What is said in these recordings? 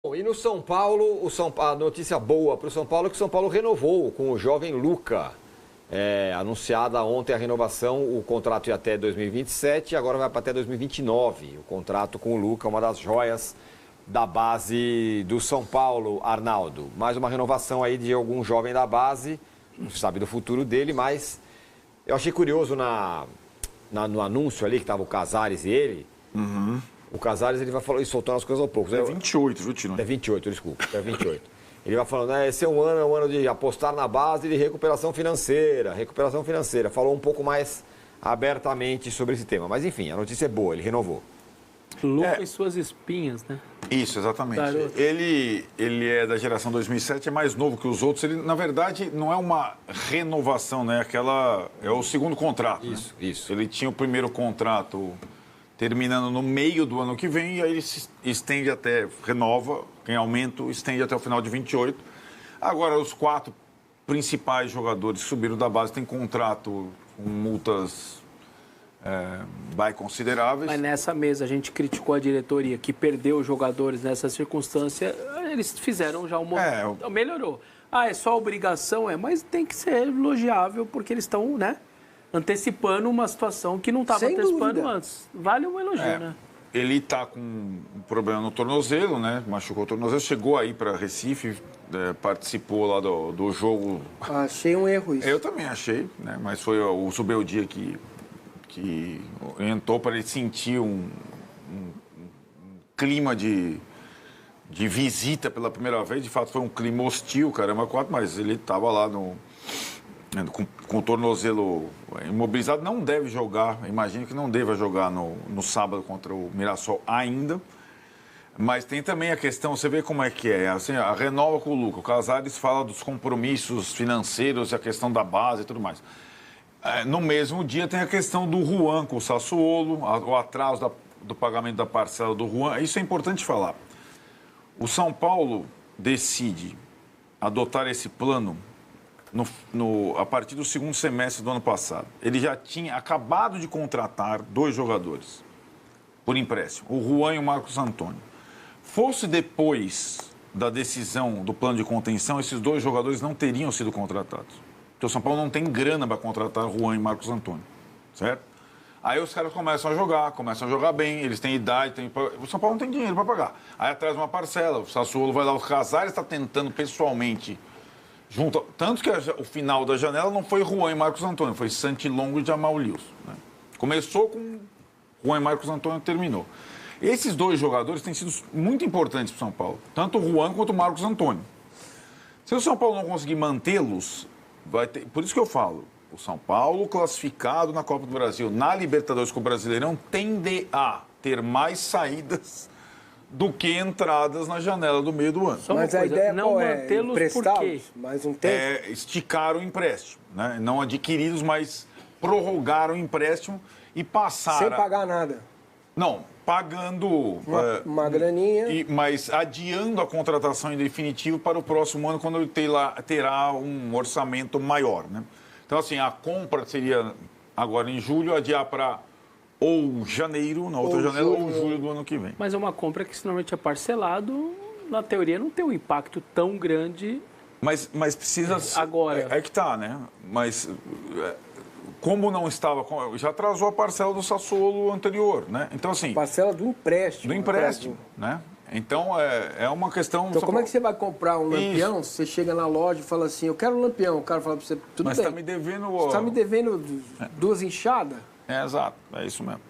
Bom, e no São Paulo, a notícia boa para o São Paulo é que o São Paulo renovou com o jovem Luca. Anunciada ontem a renovação, o contrato ia até 2027 e agora vai para até 2029. O contrato com o Luca, uma das joias da base do São Paulo, Arnaldo. Mais uma renovação aí de algum jovem da base, não se sabe do futuro dele, mas eu achei curioso no anúncio ali que estava o Casares e ele. Uhum. O Casares, ele vai falando e soltando as coisas aos poucos. É 28, viu, Tino? É 28, desculpa. É 28. Ele vai falando, esse é um ano de apostar na base de recuperação financeira. Recuperação financeira. Falou um pouco mais abertamente sobre esse tema. Mas, enfim, a notícia é boa, ele renovou. Luca e suas espinhas, né? Isso, exatamente. Garoto. Ele é da geração 2007, é mais novo que os outros. Ele, na verdade, não é uma renovação, né? É o segundo contrato. Isso, né? isso. Ele tinha o primeiro contrato terminando no meio do ano que vem, e aí ele se estende renova, em aumento, estende até o final de 28. Agora, os 4 principais jogadores que subiram da base têm contrato com multas consideráveis. Mas nessa mesa a gente criticou a diretoria que perdeu os jogadores nessa circunstância, eles fizeram já melhorou. É só obrigação, mas tem que ser elogiável porque eles estão, né? Antecipando uma situação que não estava antecipando antes. Vale um elogio, né? Ele está com um problema no tornozelo, né? Machucou o tornozelo, chegou aí para Recife, participou lá do jogo. Achei um erro isso. Eu também achei, né? Mas foi o Zubeldia que entrou para ele sentir um clima de visita pela primeira vez. De fato, foi um clima hostil, caramba, mas ele estava lá com o tornozelo imobilizado, não deve jogar, imagino que não deva jogar no sábado contra o Mirassol ainda, mas tem também a questão, você vê como é que é, assim, a renova com o Luca, o Casares fala dos compromissos financeiros e a questão da base e tudo mais. No mesmo dia tem a questão do Juan com o Sassuolo, o atraso do pagamento da parcela do Juan, isso é importante falar. O São Paulo decide adotar esse plano a partir do segundo semestre do ano passado. Ele já tinha acabado de contratar 2 jogadores por empréstimo, o Juan e o Marcos Antônio. Fosse depois da decisão do plano de contenção, esses 2 jogadores não teriam sido contratados. Porque o São Paulo não tem grana para contratar Juan e Marcos Antônio, certo? Aí os caras começam a jogar bem, eles têm idade, o São Paulo não tem dinheiro para pagar. Aí atrás uma parcela, o Sassuolo vai lá, o Casares está tentando pessoalmente tanto que o final da janela não foi Juan e Marcos Antônio, foi Santilongo e Jamal Lewis. Né? Começou com Juan e Marcos Antônio e terminou. Esses 2 jogadores têm sido muito importantes para o São Paulo, tanto o Juan quanto o Marcos Antônio. Se o São Paulo não conseguir mantê-los, por isso que eu falo, o São Paulo classificado na Copa do Brasil, na Libertadores com o Brasileirão, tende a ter mais saídas do que entradas na janela do meio do ano. Mas a ideia não mantê-los por quê? Mais um tempo? Esticar o empréstimo, né? Não adquiridos, mas prorrogar o empréstimo e passar... Sem pagar nada? Não, pagando... Uma graninha. Mas adiando a contratação em definitivo para o próximo ano, quando ele terá um orçamento maior, né? Então, assim, a compra seria agora em julho, adiar para... ou janeiro, na outra janela, ou julho do ano que vem. Mas é uma compra que, se normalmente é parcelado, na teoria não tem um impacto tão grande. Mas precisa... Agora. É que tá, né? Mas como não estava... Já atrasou a parcela do Sassuolo anterior, né? Então, assim... Parcela do empréstimo. Do empréstimo, né? Então, é uma questão... Então, como é que você vai comprar um lampião? Você chega na loja e fala assim, eu quero um lampião. O cara fala para você, tudo Mas bem. está me devendo... Você está me devendo 2 enxadas? Exato, é isso mesmo.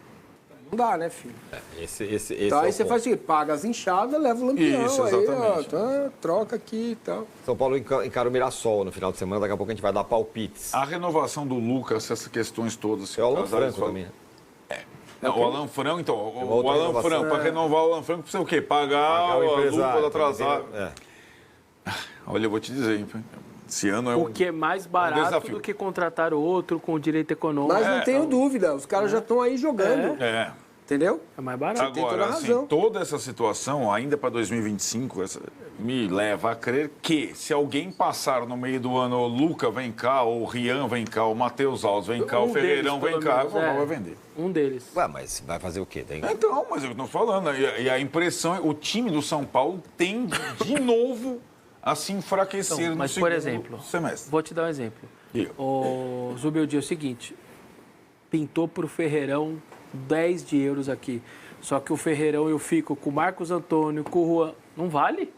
Não dá, né, filho? Esse então, é aí o você ponto. faz o seguinte, paga as enxadas, leva o lampião. Isso, exatamente. Aí, troca aqui e tal. São Paulo encara o Mirassol no final de semana, daqui a pouco a gente vai dar palpites. A renovação do Lucas, essas questões todas... É o Alan Franco também. Não, o Alan Franco, então, o Alan renovação. Franco, para renovar o Alan Franco, precisa o quê? Pagar o a empresário, luva atrasada. É. Olha, eu vou te dizer, hein, esse ano é Porque é mais barato desafio. do que contratar outro com direito econômico. Mas não tenho dúvida, os caras já estão aí jogando. Entendeu? É mais barato. Agora, tem toda a assim, razão. toda essa situação, ainda para 2025, me leva a crer que se alguém passar no meio do ano, o Luca vem cá, ou o Rian vem cá, o Matheus Alves vem cá, o Ferreirão vem cá, o São Paulo vai vender. Um deles. Ué, mas vai fazer o quê? Então, mas eu estou falando, e a impressão, o time do São Paulo tende de novo a se enfraquecer Então, no mas, segundo por exemplo, semestre. vou te dar um exemplo. Diga. O Zubeldia é o seguinte, pintou para o Ferreirão 10 de euros aqui. Só que o Ferreirão eu fico com o Marcos Antônio, com o Juan. Não vale?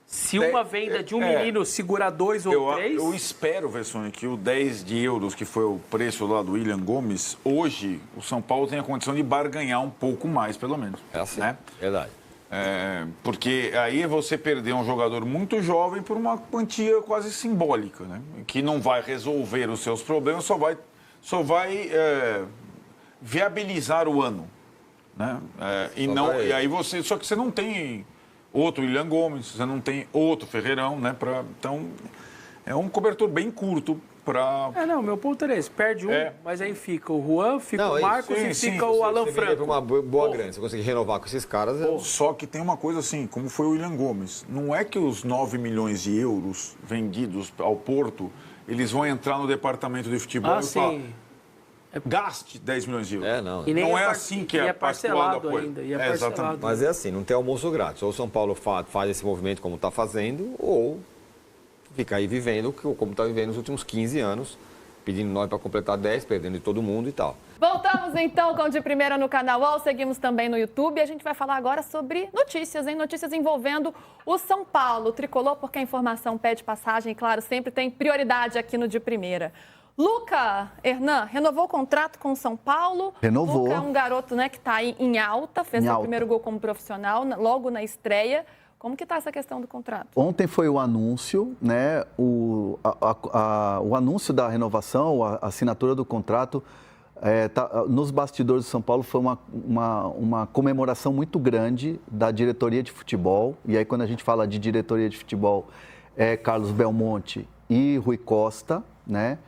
Se uma venda de um menino segura 2 ou 3... Eu espero, Vessone, que o 10 de euros, que foi o preço lá do William Gomes, hoje o São Paulo tem a condição de barganhar um pouco mais, pelo menos. É assim, né? verdade. Porque aí você perder um jogador muito jovem por uma quantia quase simbólica, né? Que não vai resolver os seus problemas, só vai viabilizar o ano. Né? E aí só que você não tem outro William Gomes, você não tem outro Ferreirão, né? Então, é um cobertor bem curto para... meu ponto era esse. Perde um, mas aí fica o Juan, fica o Marcos e fica o Alan Franco. Você uma boa grana, você conseguir renovar com esses caras... Só que tem uma coisa assim, como foi o William Gomes, não é que os 9 milhões de euros vendidos ao Porto, eles vão entrar no departamento de futebol e falar... Gaste 10 milhões de euros. Não. E nem não é assim que é parcelado ainda. E é parcelado. Exatamente. Mas é assim, não tem almoço grátis. Ou o São Paulo faz esse movimento como está fazendo, ou fica aí vivendo como está vivendo nos últimos 15 anos, pedindo nós para completar 10, perdendo de todo mundo e tal. Voltamos então com De Primeira no Canal UOL, seguimos também no YouTube e a gente vai falar agora sobre notícias, hein? Notícias envolvendo o São Paulo, o tricolor, porque a informação pede passagem, e claro, sempre tem prioridade aqui no De Primeira. Luca, Hernan, renovou o contrato com o São Paulo. Renovou. Luca é um garoto, né, que está aí em alta, fez seu primeiro gol como profissional, logo na estreia. Como que está essa questão do contrato? Ontem foi o anúncio, né? O anúncio da renovação, a assinatura do contrato, nos bastidores do São Paulo foi uma comemoração muito grande da diretoria de futebol. E aí, quando a gente fala de diretoria de futebol, é Carlos Belmonte e Rui Costa, né?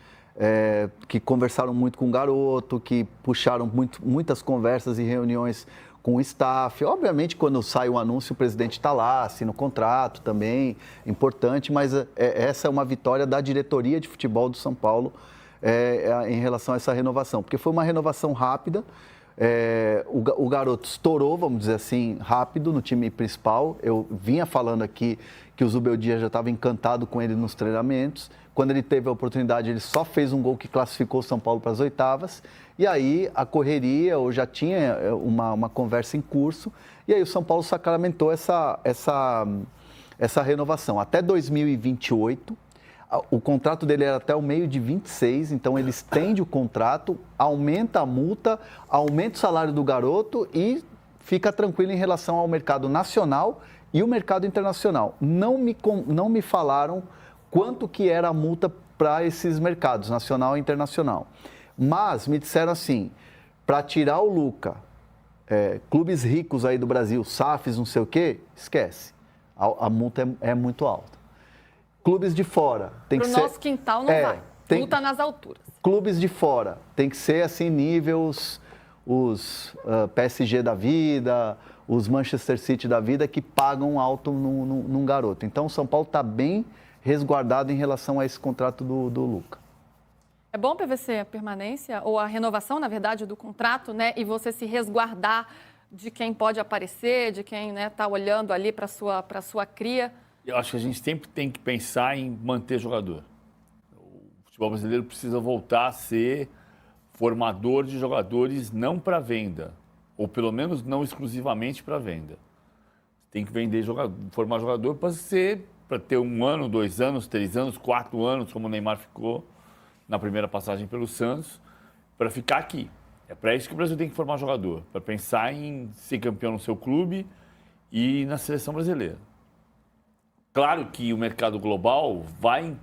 Que conversaram muito com o garoto, que puxaram muitas conversas e reuniões com o staff. Obviamente, quando sai o anúncio, o presidente está lá, assina o contrato também, importante, mas essa é uma vitória da diretoria de futebol do São Paulo em relação a essa renovação, porque foi uma renovação rápida. O garoto estourou, vamos dizer assim, rápido no time principal. Eu vinha falando aqui que o Zubeldia já estava encantado com ele nos treinamentos. Quando ele teve a oportunidade, ele só fez um gol que classificou o São Paulo para as oitavas. E aí a correria, ou já tinha uma conversa em curso, e aí o São Paulo sacramentou essa renovação. Até 2028, o contrato dele era até o meio de 26, então ele estende o contrato, aumenta a multa, aumenta o salário do garoto e fica tranquilo em relação ao mercado nacional e o mercado internacional. Não me falaram quanto que era a multa para esses mercados, nacional e internacional. Mas me disseram assim, para tirar o Luca, clubes ricos aí do Brasil, SAFs, não sei o quê, esquece. A multa é muito alta. Clubes de fora, tem que ser... Pro nosso quintal não vai, multa nas alturas. Clubes de fora, tem que ser assim, níveis, os PSG da vida, os Manchester City da vida, que pagam alto num garoto. Então, o São Paulo está bem resguardado em relação a esse contrato do Luca. É bom, PVC, a permanência, ou a renovação, na verdade, do contrato, né? E você se resguardar de quem pode aparecer, de quem está olhando ali para a sua cria. Eu acho que a gente sempre tem que pensar em manter jogador. O futebol brasileiro precisa voltar a ser formador de jogadores não para venda, ou pelo menos não exclusivamente para venda. Tem que formar jogador para ter 1 ano, 2 anos, 3 anos, 4 anos, como o Neymar ficou na primeira passagem pelo Santos, para ficar aqui. É para isso que o Brasil tem que formar jogador, para pensar em ser campeão no seu clube e na seleção brasileira. Claro que o mercado global vai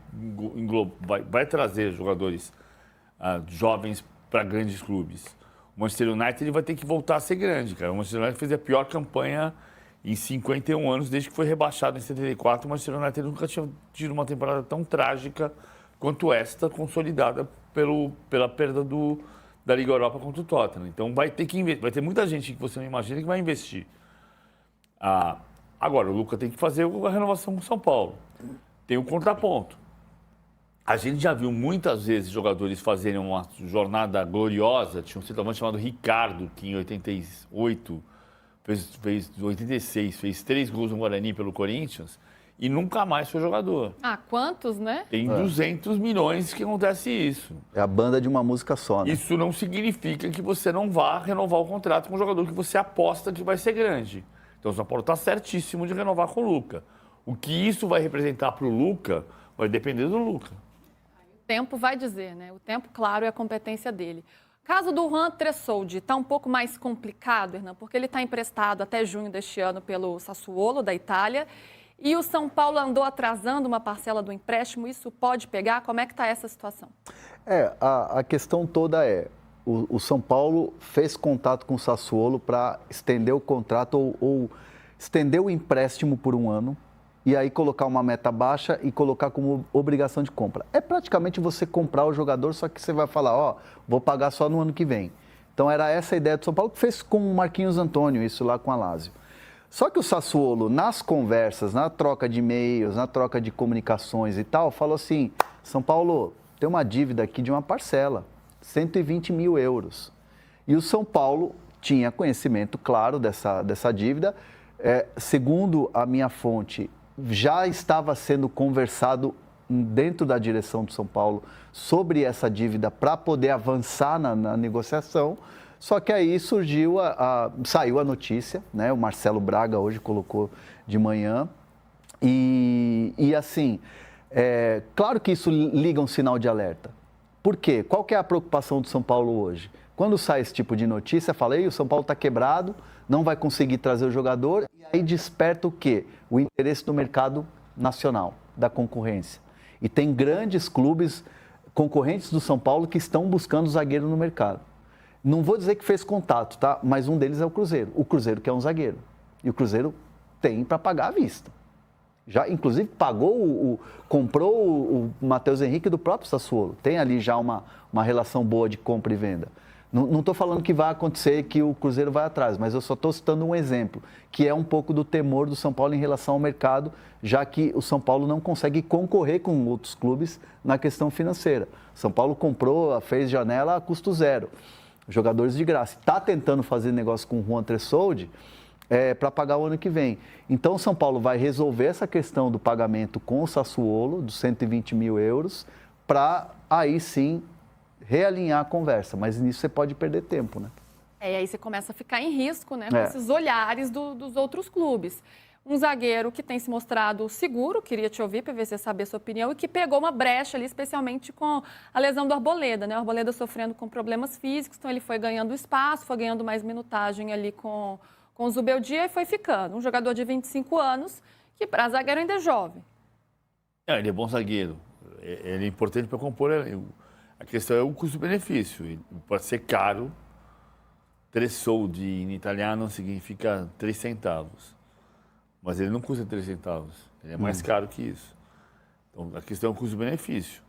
trazer jogadores jovens para grandes clubes. O Manchester United ele vai ter que voltar a ser grande, cara. O Manchester United fez a pior campanha em 51 anos, desde que foi rebaixado em 74. O Manchester United nunca tinha tido uma temporada tão trágica quanto esta, consolidada pela perda do da Liga Europa contra o Tottenham. Então vai ter muita gente que você não imagina que vai investir. Agora, o Luca tem que fazer a renovação com o São Paulo. Tem um contraponto. A gente já viu muitas vezes jogadores fazerem uma jornada gloriosa. Tinha um centroavante chamado Ricardo, que em 88, fez 86, fez 3 gols no Guarani pelo Corinthians e nunca mais foi jogador. Quantos, né? Tem 200 milhões que acontece isso. É a banda de uma música só, né? Isso não significa que você não vá renovar o contrato com um jogador que você aposta que vai ser grande. Então o São Paulo está certíssimo de renovar com o Luca. O que isso vai representar para o Luca vai depender do Luca. O tempo vai dizer, né? O tempo, claro, é a competência dele. O caso do Juan Tressoldi está um pouco mais complicado, Hernan, porque ele está emprestado até junho deste ano pelo Sassuolo, da Itália, e o São Paulo andou atrasando uma parcela do empréstimo. Isso pode pegar? Como é que está essa situação? A questão toda o São Paulo fez contato com o Sassuolo para estender o contrato ou estender o empréstimo por 1 ano e aí colocar uma meta baixa e colocar como obrigação de compra. É praticamente você comprar o jogador, só que você vai falar, vou pagar só no ano que vem. Então era essa a ideia do São Paulo, que fez com o Marquinhos Antônio, isso lá com a Lazio. Só que o Sassuolo, nas conversas, na troca de e-mails, na troca de comunicações e tal, falou assim, São Paulo, tem uma dívida aqui de uma parcela, 120 mil euros. E o São Paulo tinha conhecimento, claro, dessa dívida. Segundo a minha fonte, já estava sendo conversado dentro da direção do São Paulo sobre essa dívida para poder avançar na negociação. Só que aí saiu a notícia, né? O Marcelo Braga hoje colocou de manhã. E assim, claro que isso liga um sinal de alerta. Por quê? Qual que é a preocupação do São Paulo hoje? Quando sai esse tipo de notícia, o São Paulo está quebrado, não vai conseguir trazer o jogador, e aí desperta o quê? O interesse do mercado nacional, da concorrência. E tem grandes clubes concorrentes do São Paulo que estão buscando zagueiro no mercado. Não vou dizer que fez contato, tá? Mas um deles é o Cruzeiro. O Cruzeiro quer um zagueiro. E o Cruzeiro tem para pagar à vista. Já, inclusive, comprou o Matheus Henrique do próprio Sassuolo. Tem ali já uma relação boa de compra e venda. Não estou falando que vai acontecer, que o Cruzeiro vai atrás, mas eu só estou citando um exemplo, que é um pouco do temor do São Paulo em relação ao mercado, já que o São Paulo não consegue concorrer com outros clubes na questão financeira. São Paulo fez janela a custo zero, jogadores de graça. Está tentando fazer negócio com o Juan Tressoldi para pagar o ano que vem. Então, o São Paulo vai resolver essa questão do pagamento com o Sassuolo, dos 120 mil euros, para aí sim realinhar a conversa, mas nisso você pode perder tempo, né? E aí você começa a ficar em risco, né, com esses olhares dos outros clubes. Um zagueiro que tem se mostrado seguro, queria te ouvir para ver se você saber a sua opinião, e que pegou uma brecha ali, especialmente com a lesão do Arboleda, né? O Arboleda sofrendo com problemas físicos, então ele foi ganhando espaço, foi ganhando mais minutagem ali com o Zubeldia e foi ficando. Um jogador de 25 anos, que para zagueiro ainda é jovem. Ele é bom zagueiro, ele é importante para compor. A questão é o custo-benefício. Pode ser caro. 3 soldi em italiano significa 3 centavos. Mas ele não custa 3 centavos. Ele é mais caro que isso. Então, a questão é o custo-benefício.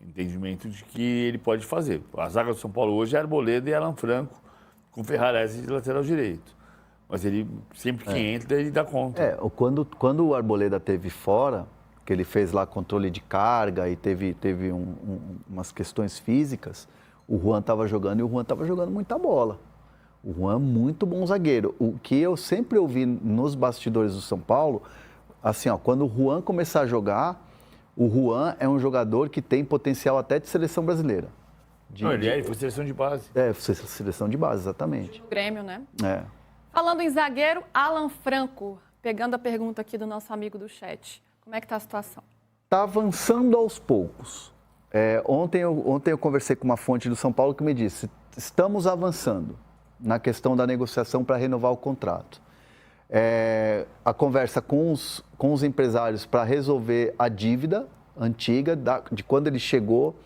Entendimento de que ele pode fazer. A zaga do São Paulo hoje é Arboleda e Alan Franco, com Ferrarese de lateral direito. Mas ele, sempre que entra, ele dá conta. Quando o Arboleda esteve fora, que ele fez lá controle de carga e teve umas questões físicas, o Juan estava jogando e o Juan estava jogando muita bola. O Juan é muito bom zagueiro. O que eu sempre ouvi nos bastidores do São Paulo, assim, quando o Juan começar a jogar, o Juan é um jogador que tem potencial até de seleção brasileira. Ele foi seleção de base. Foi seleção de base, exatamente. O Grêmio, né? Falando em zagueiro, Alan Franco, pegando a pergunta aqui do nosso amigo do chat. Como é que está a situação? Está avançando aos poucos. Ontem eu conversei com uma fonte do São Paulo que me disse, estamos avançando na questão da negociação para renovar o contrato. A conversa com os empresários para resolver a dívida antiga, de quando ele chegou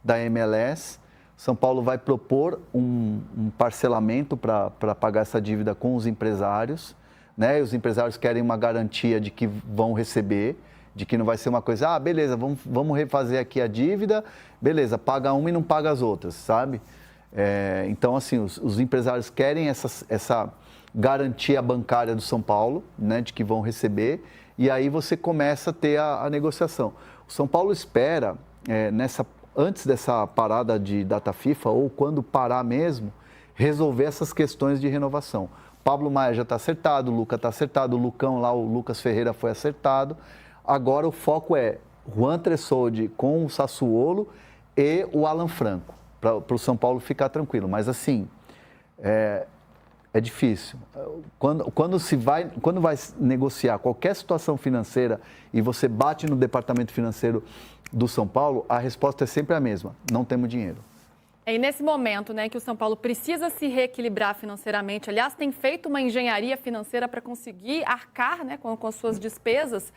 da MLS. São Paulo vai propor um parcelamento para pagar essa dívida com os empresários, né? E os empresários querem uma garantia de que vão receber, de que não vai ser uma coisa, beleza, vamos refazer aqui a dívida, beleza, paga uma e não paga as outras, sabe? Então, assim, os empresários querem essa garantia bancária do São Paulo, né, de que vão receber, e aí você começa a ter a negociação. O São Paulo espera, antes dessa parada de data FIFA, ou quando parar mesmo, resolver essas questões de renovação. Pablo Maia já está acertado, o Luca está acertado, o Lucão lá, o Lucas Ferreira foi acertado. Agora o foco é Juan Tressoldi com o Sassuolo e o Alan Franco, para o São Paulo ficar tranquilo. Mas assim, é difícil. Quando vai negociar qualquer situação financeira e você bate no departamento financeiro do São Paulo, a resposta é sempre a mesma: não temos dinheiro. E nesse momento, né, que o São Paulo precisa se reequilibrar financeiramente, aliás, tem feito uma engenharia financeira para conseguir arcar, né, com as suas despesas,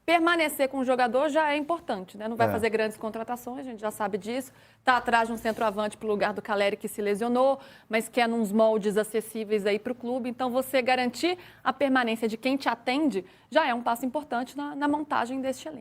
permanecer com o jogador já é importante, né? Não vai fazer grandes contratações, a gente já sabe disso. Está atrás de um centroavante para o lugar do Caleri, que se lesionou, mas quer nos moldes acessíveis aí para o clube. Então, você garantir a permanência de quem te atende já é um passo importante na montagem deste elenco.